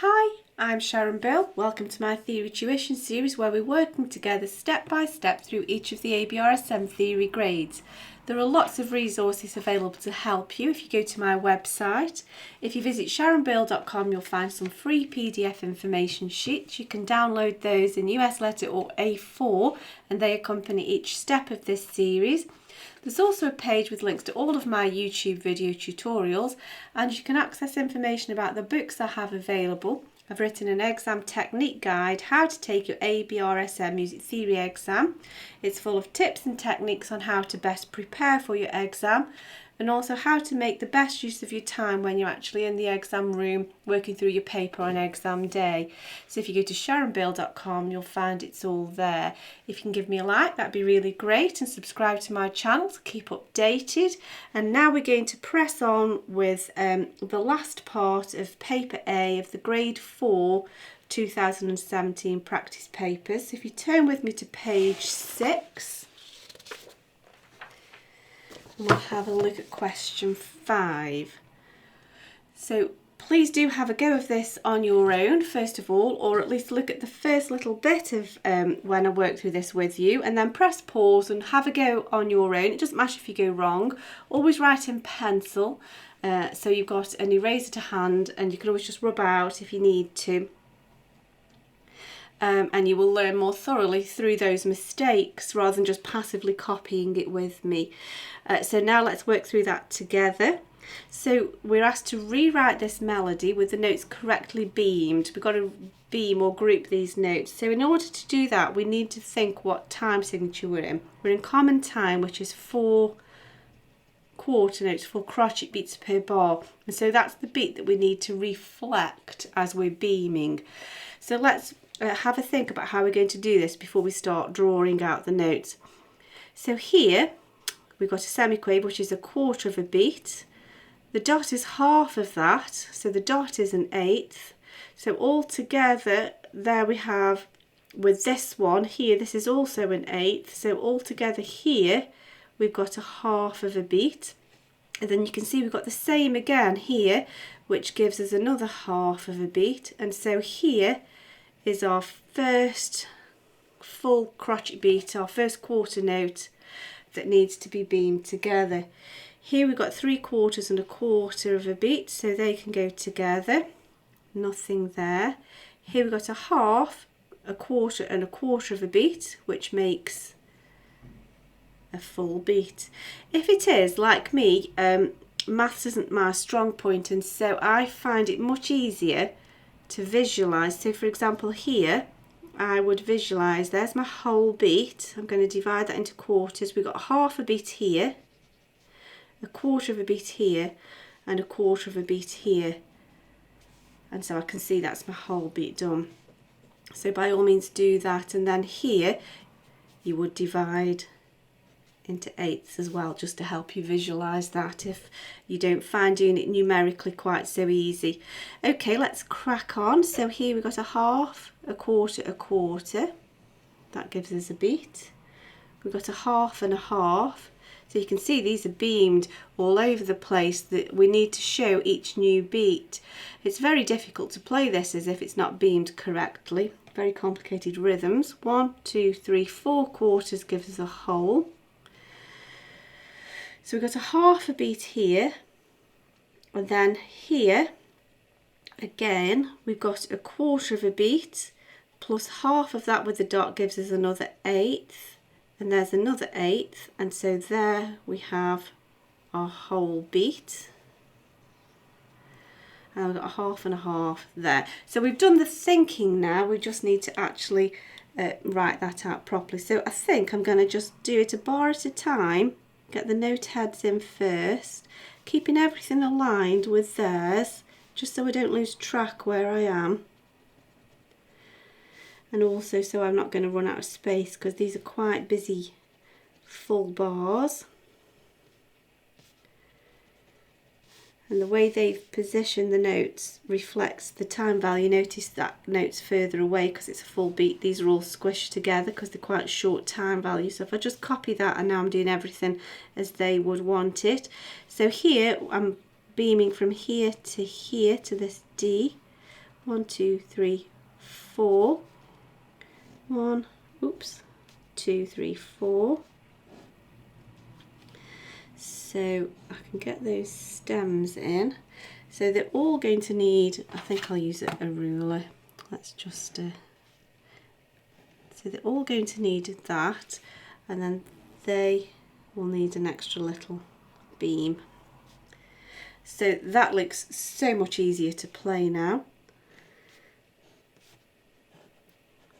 Hi, I'm Sharon Bill. Welcome to my theory tuition series where we're working together step by step through each of the ABRSM theory grades. There are lots of resources available to help you if you go to my website. If you visit sharonbill.com, you'll find some free PDF information sheets. You can download those in US letter or A4 and they accompany each step of this series. There's also a page with links to all of my YouTube video tutorials, and you can access information about the books I have available. I've written an exam technique guide, how to take your ABRSM Music Theory Exam. It's full of tips and techniques on how to best prepare for your exam and also how to make the best use of your time when you're actually in the exam room working through your paper on exam day. So if you go to sharonbill.com, you'll find it's all there. If you can give me a like, that'd be really great, and subscribe to my channel to keep updated. And now we're going to press on with the last part of paper A of the grade 4 2017 practice papers. So if you turn with me to page 6, we'll have a look at question 5. So please do have a go of this on your own first of all, or at least look at the first little bit of when I work through this with you, and then press pause and have a go on your own. It doesn't matter if you go wrong. Always write in pencil, so you've got an eraser to hand and you can always just rub out if you need to. And you will learn more thoroughly through those mistakes rather than just passively copying it with me. So now let's work through that together. So we're asked to rewrite this melody with the notes correctly beamed. We've got to beam or group these notes. So in order to do that, we need to think what time signature we're in. We're in common time, which is 4 quarter notes, 4 crotchet beats per bar. And so that's the beat that we need to reflect as we're beaming. So let's have a think about how we're going to do this before we start drawing out the notes. So here we've got a semiquaver, which is 1/4 of a beat. The dot is half of that, so the dot is an 1/8. So all together there we have, with this one here, this is also an 1/8. So all together here we've got 1/2 of a beat. And then you can see we've got the same again here, which gives us another 1/2 of a beat. And so here is our first full crotchet beat, our first quarter note that needs to be beamed together. Here we've got 3/4 and 1/4 of a beat, so they can go together, nothing there. Here we've got 1/2, 1/4 and 1/4 of a beat, which makes a full beat. If it is, like me, maths isn't my strong point, and so I find it much easier to visualize. So for example here I would visualize, there's my whole beat. I'm going to divide that into quarters. We've got 1/2 a beat here, 1/4 of a beat here, and 1/4 of a beat here, and so I can see that's my whole beat done. So by all means do that, and then here you would divide into 1/8 as well, just to help you visualize that if you don't find doing it numerically quite so easy. Okay, let's crack on. So here we've got 1/2, 1/4, 1/4. That gives us a beat. We've got 1/2 and 1/2. So you can see these are beamed all over the place, that we need to show each new beat. It's very difficult to play this as if it's not beamed correctly. Very complicated rhythms. 1, 2, 3, 4 quarters gives us a whole. So we've got 1/2 a beat here, and then here again we've got 1/4 of a beat plus 1/2 of that with the dot gives us another 1/8, and there's another 1/8, and so there we have our whole beat. And we've got 1/2 and 1/2 there. So we've done the thinking now, we just need to actually write that out properly. So I think I'm going to just do it a bar at a time. Get the note heads in first, keeping everything aligned with theirs, just so I don't lose track where I am. And also so I'm not going to run out of space, because these are quite busy full bars. And the way they've positioned the notes reflects the time value. Notice that note's further away because it's a full beat. These are all squished together because they're quite short time value. So if I just copy that, and now I'm doing everything as they would want it. So here I'm beaming from here to this D. 1, 2, 3, 4. 1, oops, 2, 3, 4. So I can get those stems in. So they're all going to need, I think I'll use a ruler. Let's just, so they're all going to need that, and then they will need an extra little beam. So that looks so much easier to play now.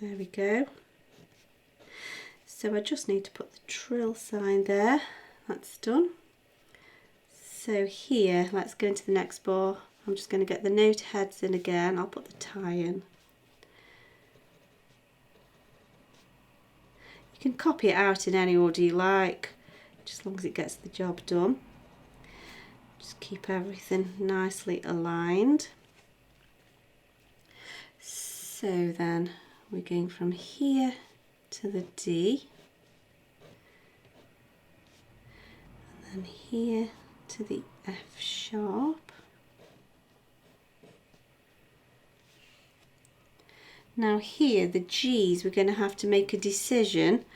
There we go. So I just need to put the trill sign there. That's done. So here, let's go into the next bar. I'm just going to get the note heads in again. I'll put the tie in. You can copy it out in any order you like, just as long as it gets the job done. Just keep everything nicely aligned. So then we're going from here to the D, and then here to the F sharp. Now here, the G's, we're going to have to make a decision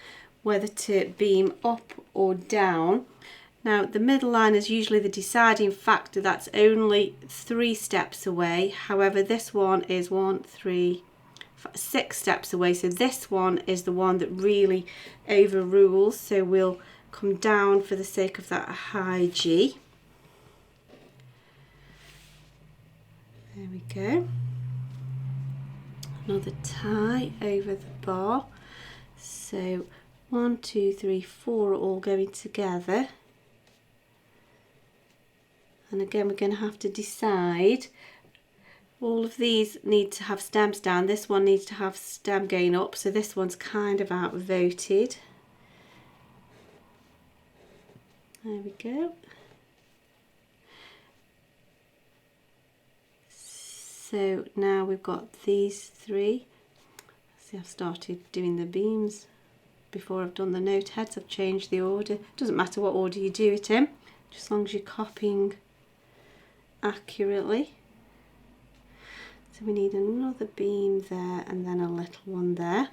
whether to beam up or down. Now the middle line is usually the deciding factor. That's only 3 steps away. However, this one is 1, 3, 5, 6 steps away. So this one is the one that really overrules. So we'll come down for the sake of that high G. There we go. Another tie over the bar. So 1, 2, 3, 4 are all going together. And again, we're going to have to decide. All of these need to have stems down. This one needs to have stem going up. So this one's kind of outvoted. There we go. So now we've got these 3. See, I've started doing the beams before I've done the note heads. I've changed the order. Doesn't matter what order you do it in, just as long as you're copying accurately. So we need another beam there and then a little one there.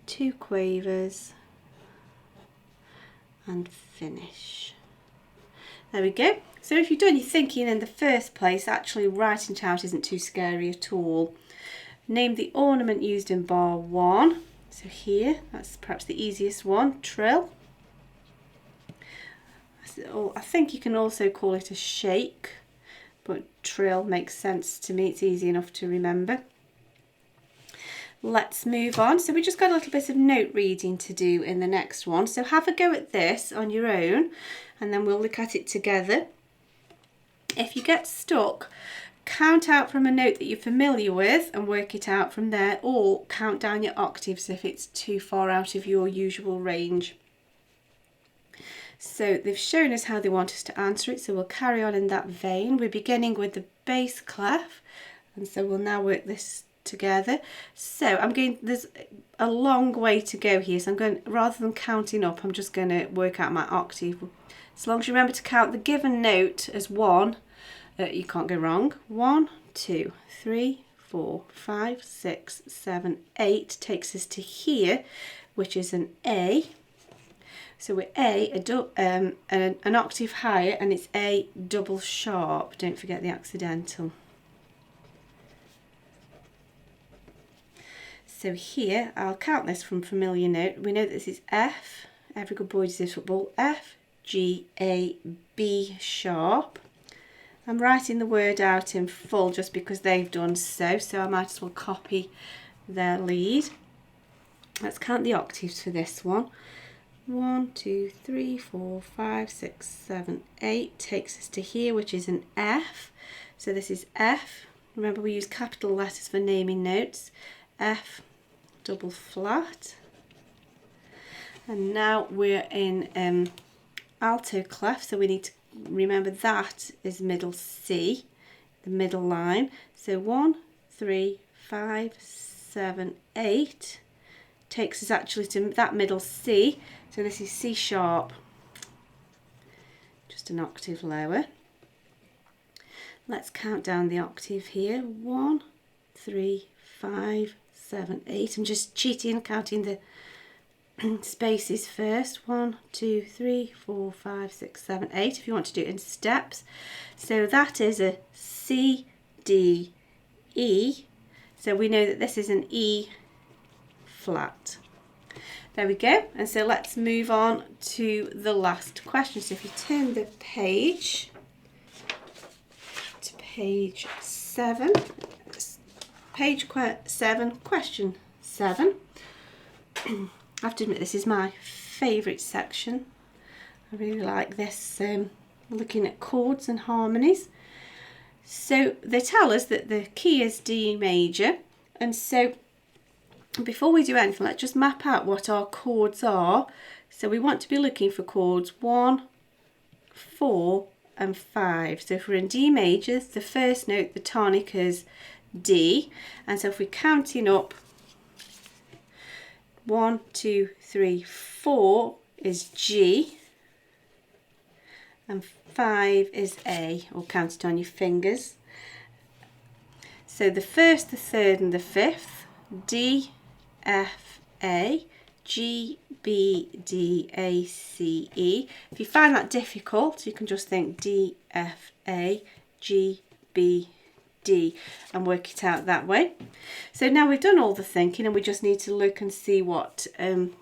2 quavers and finish. There we go. So if you've done your thinking in the first place, actually writing it out isn't too scary at all. Name the ornament used in bar 1. So here, that's perhaps the easiest one, trill. I think you can also call it a shake, but trill makes sense to me. It's easy enough to remember. Let's move on. So we just got a little bit of note reading to do in the next one. So have a go at this on your own, and then we'll look at it together. If you get stuck, count out from a note that you're familiar with and work it out from there, or count down your octaves if it's too far out of your usual range. So they've shown us how they want us to answer it, so we'll carry on in that vein. We're beginning with the bass clef, and so we'll now work this together. So there's a long way to go here, so I'm going, rather than counting up, I'm just going to work out my octave. As long as you remember to count the given note as 1, you can't go wrong. 1, 2, 3, 4, 5, 6, 7, 8 takes us to here, which is an A. So we're an octave higher, and it's A double sharp. Don't forget the accidental. So here, I'll count this from familiar note. We know that this is F. Every good boy deserves football. F, G, A, B sharp. I'm writing the word out in full just because they've done so I might as well copy their lead. Let's count the octaves for this one. 1, 2, 3, 4, 5, 6, 7, 8 takes us to here, which is an F. So this is F. Remember, we use capital letters for naming notes. F double flat. And now we're in alto clef, so we need to remember that is middle C, the middle line. So 1, 3, 5, 7, 8 takes us actually to that middle C. So this is C sharp, just an octave lower. Let's count down the octave here. 1, 3, 5, 7, 8. I'm just cheating, counting the spaces first. 1, 2, 3, 4, 5, 6, 7, 8 if you want to do it in steps. So that is a C, D, E. So we know that this is an E flat. There we go. And so let's move on to the last question. So if you turn the page to page 7, page 7, question 7. I have to admit, this is my favourite section. I really like this, looking at chords and harmonies. So they tell us that the key is D major, and so before we do anything, let's just map out what our chords are. So we want to be looking for chords 1, 4 and 5. So if we're in D major, the first note, the tonic, is D, and so if we're counting up, 1, 2, 3, 4 is G, and 5 is A, or count it on your fingers. So the first, the third and the fifth, D, F, A, G, B, D, A, C, E. If you find that difficult, you can just think D, F, A, G, B, D and work it out that way. So now we've done all the thinking, and we just need to look and see what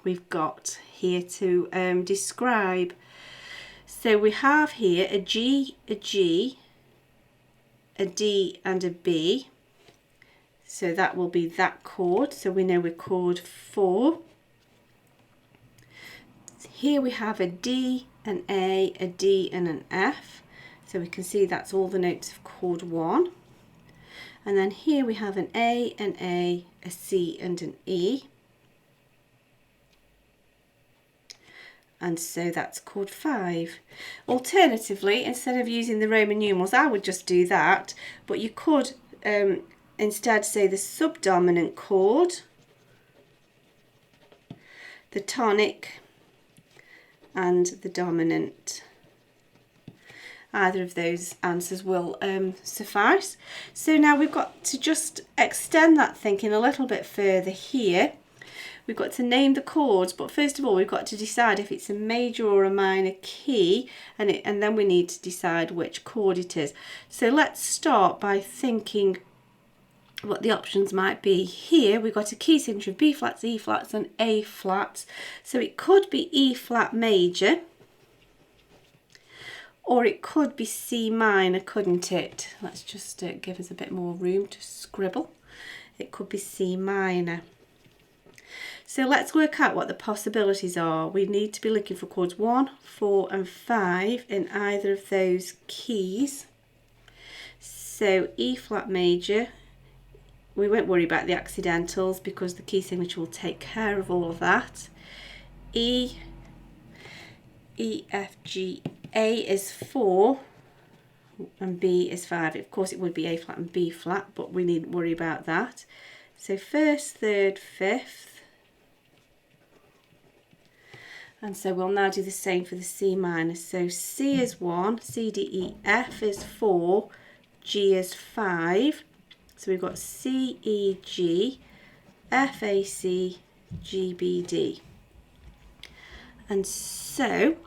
we've got here to describe. So we have here a G, a G, a D and a B. So that will be that chord. So we know we're chord 4. Here we have a D, an A, a D and an F. So we can see that's all the notes of chord 1. And then here we have an A, a C and an E. And so that's chord 5. Alternatively, instead of using the Roman numerals, I would just do that, but you could instead say the subdominant chord, the tonic and the dominant. Either of those answers will suffice. So now we've got to just extend that thinking a little bit further here. We've got to name the chords, but first of all we've got to decide if it's a major or a minor key, and then we need to decide which chord it is. So let's start by thinking what the options might be. Here we've got a key signature of B flats, E flats and A flats. So it could be E flat major, or it could be C minor, couldn't it? Let's just give us a bit more room to scribble. It could be C minor. So let's work out what the possibilities are. We need to be looking for chords 1, 4 and 5 in either of those keys. So E flat major, we won't worry about the accidentals because the key signature will take care of all of that. E, F, G, A is 4 and B is 5. Of course it would be A flat and B flat, but we needn't worry about that. So first, third, fifth. And so we'll now do the same for the C minor. So C is 1, C, D, E, F is 4, G is 5. So we've got C, E, G, F, A, C, G, B, D. And so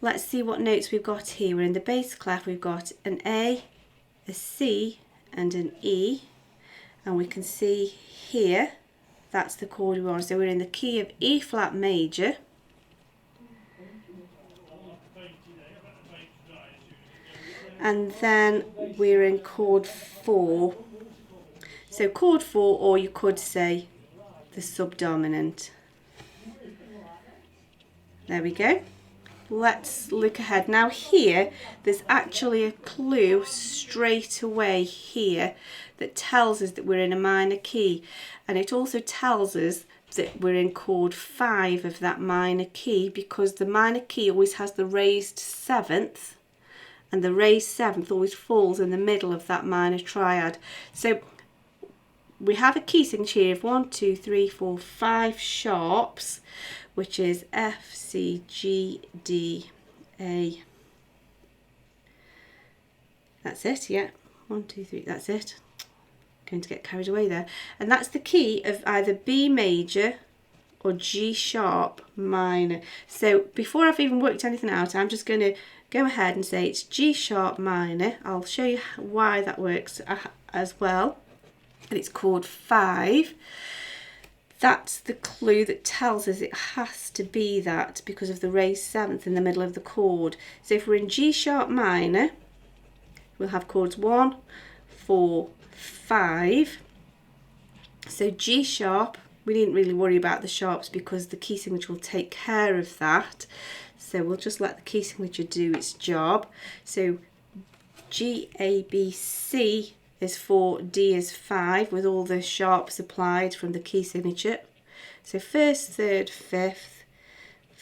let's see what notes we've got here. We're in the bass clef. We've got an A, a C and an E. And we can see here, that's the chord we're on. So we're in the key of E flat major. And then we're in chord 4. So chord 4, or you could say the subdominant. There we go. Let's look ahead. Now here, there's actually a clue straight away here that tells us that we're in a minor key. And it also tells us that we're in chord 5 of that minor key, because the minor key always has the raised 7th. And the raised 7th always falls in the middle of that minor triad. So we have a key signature of 1, 2, 3, 4, 5 sharps, which is F, C, G, D, A That's it, yeah. 1, 2, 3, that's it. Going to get carried away there. And that's the key of either B major or G sharp minor. So before I've even worked anything out, I'm just going to go ahead and say it's G sharp minor. I'll show you why that works as well. And it's chord 5. That's the clue that tells us it has to be that because of the raised 7th in the middle of the chord. So if we're in G sharp minor, we'll have chords 1, 4, 5. So G sharp, we needn't really worry about the sharps because the key signature will take care of that. So we'll just let the key signature do its job. So G, A, B, C is 4, D is 5 with all the sharps applied from the key signature. So 1st, 3rd, 5th,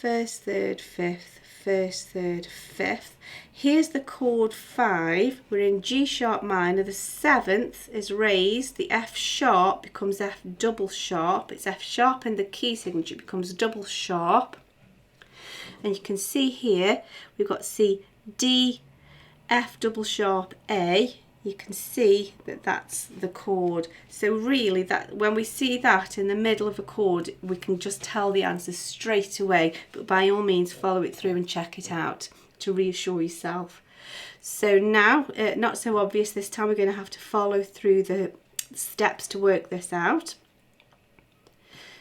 1st, 3rd, 5th, 1st, 3rd, 5th. Here's the chord 5. We're in G sharp minor. The 7th is raised. The F sharp becomes F double sharp. It's F sharp in the key signature. It becomes double sharp. And you can see here we've got C, D, F double sharp, A. You can see that that's the chord. So really, that when we see that in the middle of a chord, we can just tell the answer straight away. But by all means, follow it through and check it out to reassure yourself. So now, not so obvious this time, we're going to have to follow through the steps to work this out.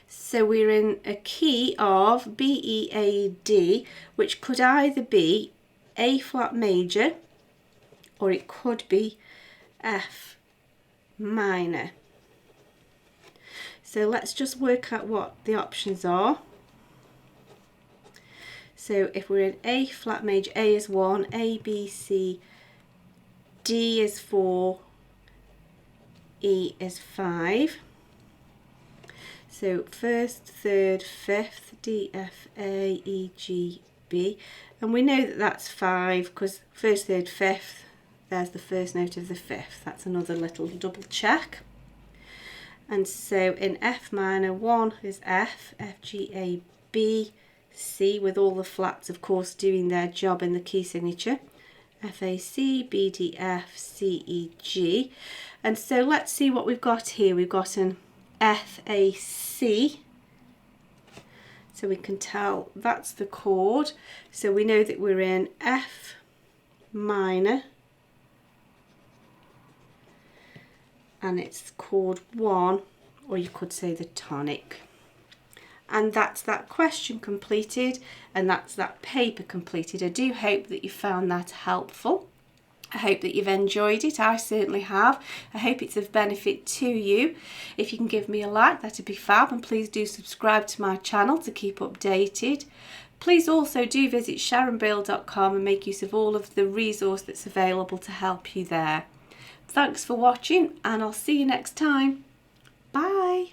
So we're in a key of B, E, A, D, which could either be A flat major or it could be F minor. So let's just work out what the options are. So if we're in A flat major, A is 1, A, B, C, D is 4, E is 5. So 1st, 3rd, 5th, D, F, A, E, G, B. And we know that that's 5 because 1st, 3rd, 5th, there's the first note of the 5th. That's another little double check. And so in F minor, 1 is F, F, G, A, B, C, with all the flats, of course, doing their job in the key signature. F, A, C, B, D, F, C, E, G. And so let's see what we've got here. We've got an F, A, C. So we can tell that's the chord. So we know that we're in F minor. And it's chord 1, or you could say the tonic. And that's that question completed, and that's that paper completed. I do hope that you found that helpful. I hope that you've enjoyed it. I certainly have. I hope it's of benefit to you. If you can give me a like, that'd be fab, and please do subscribe to my channel to keep updated. Please also do visit sharonbraille.com and make use of all of the resource that's available to help you there. Thanks for watching, and I'll see you next time. Bye.